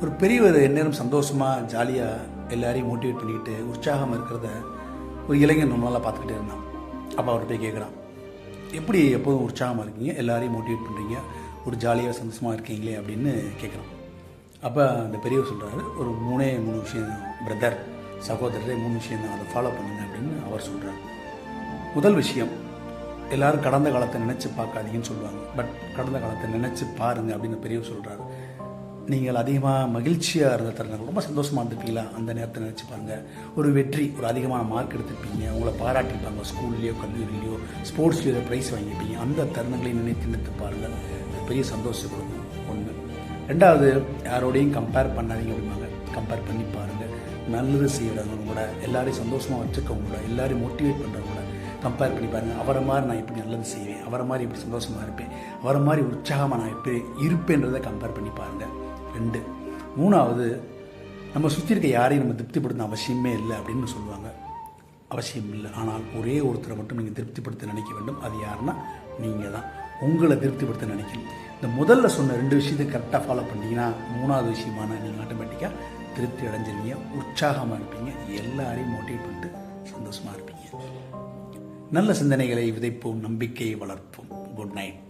ஒரு பெரியவர் எந்நேரம் சந்தோஷமாக ஜாலியாக எல்லாரையும் மோட்டிவேட் பண்ணிக்கிட்டு உற்சாகமாக இருக்கிறத ஒரு இளைஞன் ரொம்ப நாளாக பார்த்துக்கிட்டே இருந்தான். அப்போ அவர் போய் கேட்குறான், எப்படி எப்போதும் உற்சாகமாக இருக்கீங்க, எல்லாரையும் மோட்டிவேட் பண்ணுறீங்க, ஒரு ஜாலியாக சந்தோஷமாக இருக்கீங்களே அப்படின்னு கேட்குறான். அப்போ அந்த பெரியவர் சொல்கிறாரு, ஒரு மூணு விஷயம் பிரதர், சகோதரரே, 3 விஷயம் தான், அதை ஃபாலோ பண்ணுங்க அப்படின்னு அவர் சொல்கிறார். முதல் விஷயம், எல்லோரும் கடந்த காலத்தை நினச்சி பார்க்காதீங்கன்னு சொல்லுவாங்க. பட் கடந்த காலத்தை நினச்சி பாருங்கள் அப்படின்னு பெரியவர் சொல்கிறாரு. நீங்கள் அதிகமாக மகிழ்ச்சியாக இருந்த தருணம், ரொம்ப சந்தோஷமாக இருந்திருப்பீங்களா, அந்த நேரத்தை நினச்சி பாருங்கள். ஒரு வெற்றி, ஒரு அதிகமான மார்க் எடுத்திருப்பீங்க, உங்களை பாராட்டியிருப்பாங்க, ஸ்கூல்லையோ கல்லூரிலையோ ஸ்போர்ட்ஸ்லையோ ப்ரைஸ் வாங்கியிருப்பீங்க, அந்த தருணங்களையும் நினைத்து பாருங்கள். அது பெரிய சந்தோஷம் கொடுக்கும். ஒன்று. ரெண்டாவது, யாரோடையும் கம்பேர் பண்ணாதீங்க அப்படிம்பாங்க. கம்பேர் பண்ணி பாருங்கள். நல்லது செய்கிறவங்க கூட, எல்லாரையும் சந்தோஷமாக வச்சுருக்கவங்க கூட, எல்லாரையும் மோட்டிவேட் பண்ணுறவங்க கூட கம்பேர் பண்ணி பாருங்கள். அவரை மாதிரி நான் எப்படி நல்லது செய்வேன், அவரை மாதிரி எப்படி சந்தோஷமாக இருப்பேன், அவரை மாதிரி உற்சாகமாக நான் எப்படி இருப்பேன்றதை கம்பேர் பண்ணி பாருங்கள். 2. 3வது, நம்ம சுற்றி இருக்க யாரையும் நம்ம திருப்திப்படுத்த அவசியமே இல்லை அப்படின்னு சொல்லுவாங்க. அவசியம் இல்லை. ஆனால் ஒரே ஒருத்தரை மட்டும் நீங்கள் திருப்திப்படுத்த நினைக்க வேண்டும். அது யாருன்னா நீங்கள் தான். உங்களை திருப்திப்படுத்த நினைக்கணும். இந்த முதல்ல சொன்ன 2 விஷயத்தை கரெக்டாக ஃபாலோ பண்ணிங்கன்னா 3வது விஷயமான நீங்கள் ஆட்டோமேட்டிக்காக திருப்தி அடைஞ்சிருவீங்க, உற்சாகமாக இருப்பீங்க, எல்லாரையும் மோட்டிவேட் பண்ணிட்டு சந்தோஷமாக இருப்பீங்க. நல்ல சிந்தனைகளை விதைப்போம், நம்பிக்கையை வளர்ப்போம். Good night.